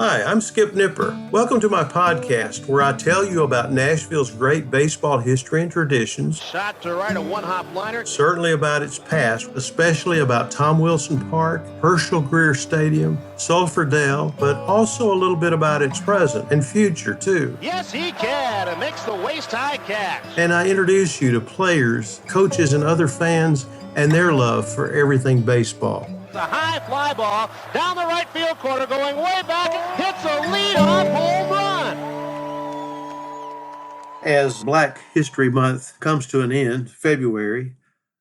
Hi, I'm Skip Nipper. Welcome to my podcast where I tell you about Nashville's great baseball history and traditions. Shot to right, a one-hop liner. Certainly about its past, especially about Tom Wilson Park, Herschel Greer Stadium, Sulphur Dell, but also a little bit about its present and future too. Yes, he can. It makes the waist-high catch. And I introduce you to players, coaches, and other fans and their love for everything baseball. The high fly ball down the right field corner, going way back, hits a lead-off home run. As Black History Month comes to an end, February,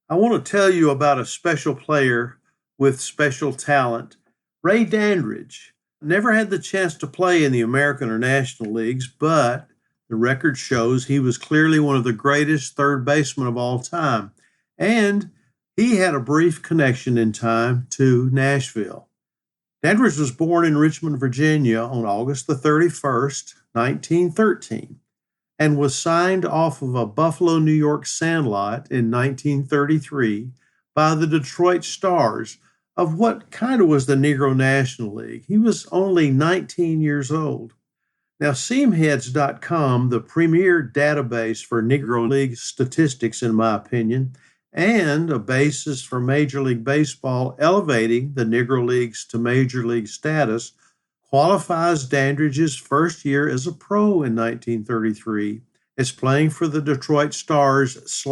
I want to tell you about a special player with special talent, Ray Dandridge. Never had the chance to play in the American or National Leagues, but the record shows he was clearly one of the greatest third basemen of all time. And he had a brief connection in time to Nashville. Dandridge was born in Richmond, Virginia on August the 31st, 1913, and was signed off of a Buffalo, New York sandlot in 1933 by the Detroit Stars of what kind of was the Negro National League. He was only 19 years old. Now, Seamheads.com, the premier database for Negro League statistics, in my opinion, and a basis for Major League Baseball elevating the Negro Leagues to Major League status, qualifies Dandridge's first year as a pro in 1933 as playing for the Detroit Stars /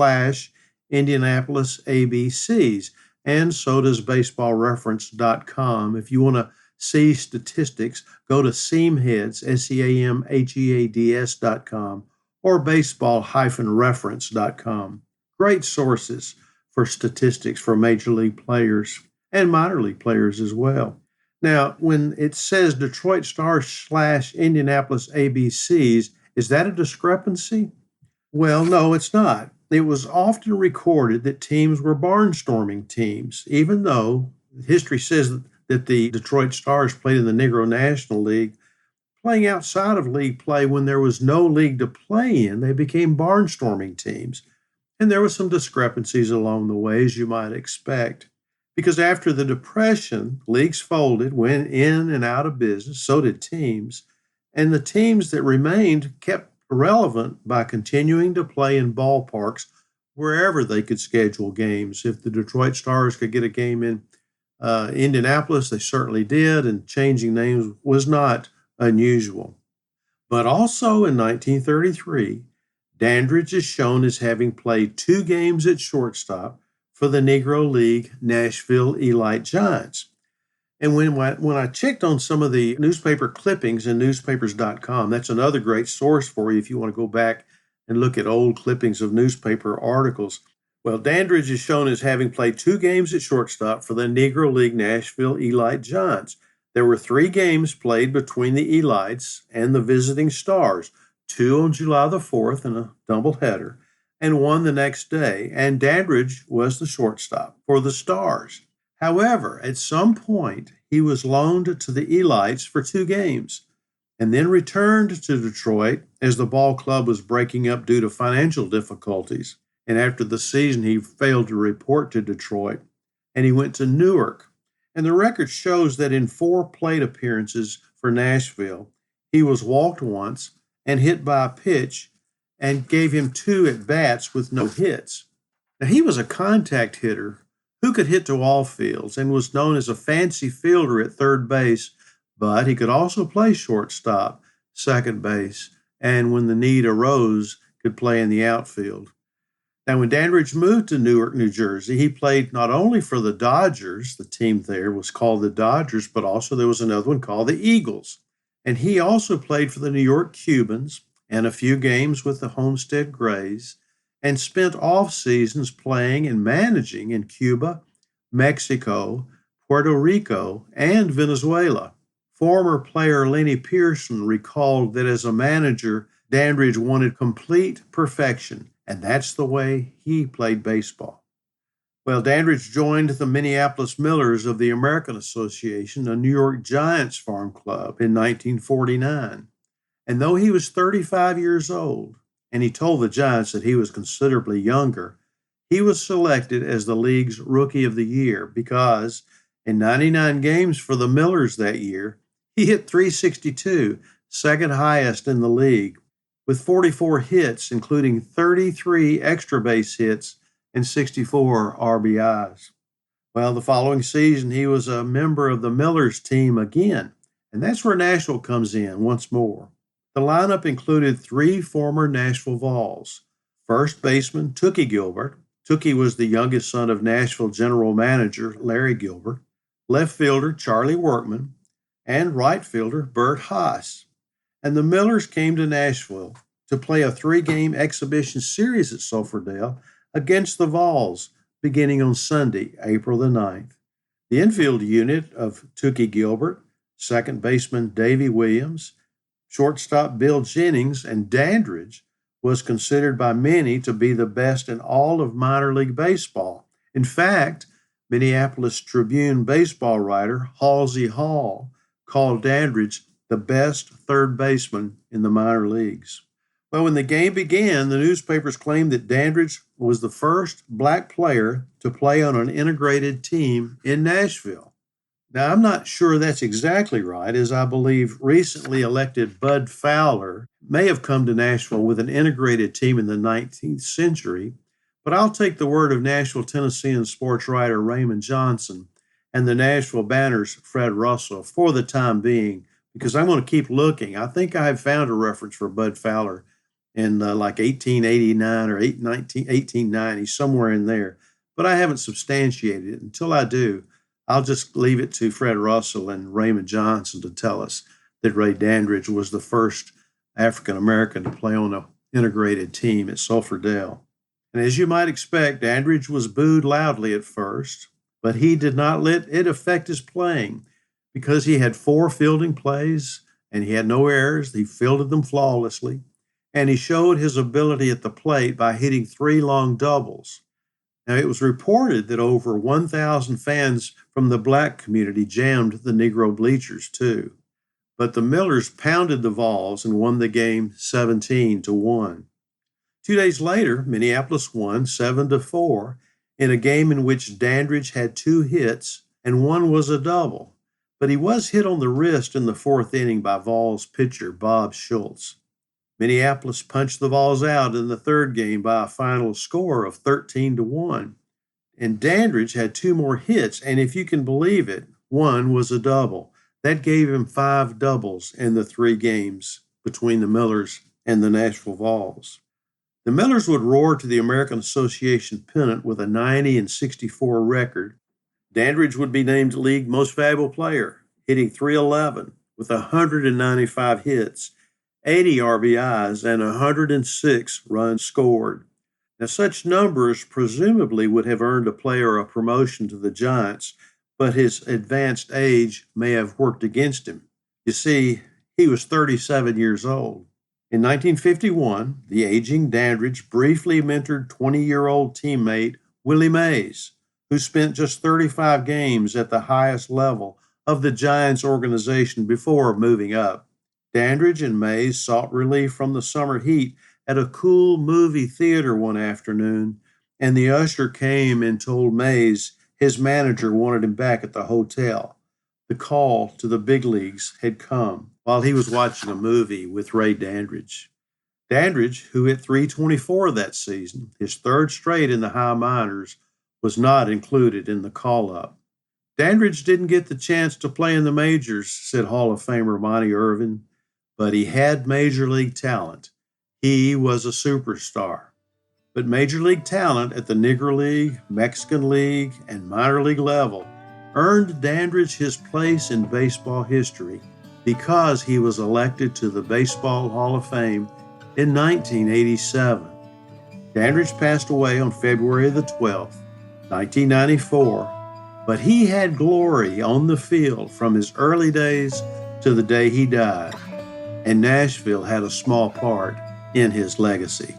Indianapolis ABCs, and so does BaseballReference.com. If you want to see statistics, go to Seamheads, SeamHeads.com, or Baseball-Reference.com. Great sources for statistics for Major League players and minor league players as well. Now, when it says Detroit Stars / Indianapolis ABCs, is that a discrepancy? Well, no, it's not. It was often recorded that teams were barnstorming teams, even though history says that the Detroit Stars played in the Negro National League. Playing outside of league play when there was no league to play in, they became barnstorming teams. And there were some discrepancies along the way, as you might expect. Because after the Depression, leagues folded, went in and out of business, so did teams. And the teams that remained kept relevant by continuing to play in ballparks wherever they could schedule games. If the Detroit Stars could get a game in Indianapolis, they certainly did, and changing names was not unusual. But also in 1933, Dandridge is shown as having played 2 games at shortstop for the Negro League Nashville Elite Giants. And when I checked on some of the newspaper clippings in newspapers.com, that's another great source for you if you want to go back and look at old clippings of newspaper articles. Well, Dandridge is shown as having played 2 games at shortstop for the Negro League Nashville Elite Giants. There were 3 games played between the Elites and the visiting Stars, 2 on July the 4th in a doubleheader, and 1 the next day, and Dandridge was the shortstop for the Stars. However, at some point, he was loaned to the Elites for 2 games, and then returned to Detroit as the ball club was breaking up due to financial difficulties. And after the season, he failed to report to Detroit, and he went to Newark. And the record shows that in 4 plate appearances for Nashville, he was walked once and hit by a pitch, and gave him 2 at-bats with no hits. Now, he was a contact hitter who could hit to all fields and was known as a fancy fielder at third base, but he could also play shortstop, second base, and when the need arose, could play in the outfield. Now, when Dandridge moved to Newark, New Jersey, he played not only for the Dodgers, the team there was called the Dodgers, but also there was another one called the Eagles. And he also played for the New York Cubans and a few games with the Homestead Grays, and spent off seasons playing and managing in Cuba, Mexico, Puerto Rico, and Venezuela. Former player Lenny Pearson recalled that as a manager, Dandridge wanted complete perfection, and that's the way he played baseball. Well, Dandridge joined the Minneapolis Millers of the American Association, a New York Giants farm club, in 1949. And though he was 35 years old, and he told the Giants that he was considerably younger, he was selected as the league's Rookie of the Year because in 99 games for the Millers that year, He hit .362, second highest in the league, with 44 hits, including 33 extra base hits and 64 RBIs. Well, the following season, he was a member of the Millers team again, and that's where Nashville comes in once more. The lineup included 3 former Nashville Vols. First baseman, Tookie Gilbert. Tookie was the youngest son of Nashville general manager Larry Gilbert. Left fielder, Charlie Workman. And right fielder, Bert Haas. And the Millers came to Nashville to play a 3-game exhibition series at Sulphurdale against the Vols, beginning on Sunday, April the 9th. The infield unit of Tookie Gilbert, second baseman Davy Williams, shortstop Bill Jennings, and Dandridge was considered by many to be the best in all of minor league baseball. In fact, Minneapolis Tribune baseball writer Halsey Hall called Dandridge the best third baseman in the minor leagues. Well, when the game began, the newspapers claimed that Dandridge was the first black player to play on an integrated team in Nashville. Now, I'm not sure that's exactly right, as I believe recently elected Bud Fowler may have come to Nashville with an integrated team in the 19th century, but I'll take the word of Nashville, Tennessean sports writer Raymond Johnson and the Nashville Banner's Fred Russell for the time being, because I'm going to keep looking. I think I have found a reference for Bud Fowler in like 1889 or 1890, somewhere in there, but I haven't substantiated it. Until I do, I'll just leave it to Fred Russell and Raymond Johnson to tell us that Ray Dandridge was the first African-American to play on an integrated team at Sulphurdale. And as you might expect, Dandridge was booed loudly at first, but he did not let it affect his playing because he had 4 fielding plays and he had no errors. He fielded them flawlessly, and he showed his ability at the plate by hitting 3 long doubles. Now, it was reported that over 1,000 fans from the black community jammed the Negro bleachers too. But the Millers pounded the Vols and won the game 17-1. 2 days later, Minneapolis won 7-4 in a game in which Dandridge had 2 hits and 1 was a double. But he was hit on the wrist in the 4th inning by Vols pitcher Bob Schultz. Minneapolis punched the Vols out in the 3rd game by a final score of 13-1. And Dandridge had 2 more hits, and if you can believe it, 1 was a double. That gave him 5 doubles in the 3 games between the Millers and the Nashville Vols. The Millers would roar to the American Association pennant with a 90-64 record. Dandridge would be named League Most Valuable Player, hitting .311 with 195 hits, 80 RBIs, and 106 runs scored. Now, such numbers presumably would have earned a player a promotion to the Giants, but his advanced age may have worked against him. You see, he was 37 years old. In 1951, the aging Dandridge briefly mentored 20-year-old teammate Willie Mays, who spent just 35 games at the highest level of the Giants organization before moving up. Dandridge and Mays sought relief from the summer heat at a cool movie theater one afternoon, and the usher came and told Mays his manager wanted him back at the hotel. The call to the big leagues had come while he was watching a movie with Ray Dandridge. Dandridge, who hit .324 that season, his 3rd straight in the high minors, was not included in the call-up. Dandridge didn't get the chance to play in the majors, said Hall of Famer Monty Irvin, but he had major league talent. He was a superstar. But major league talent at the Negro League, Mexican League, and minor league level earned Dandridge his place in baseball history because he was elected to the Baseball Hall of Fame in 1987. Dandridge passed away on February the 12th, 1994, but he had glory on the field from his early days to the day he died, and Nashville had a small part in his legacy.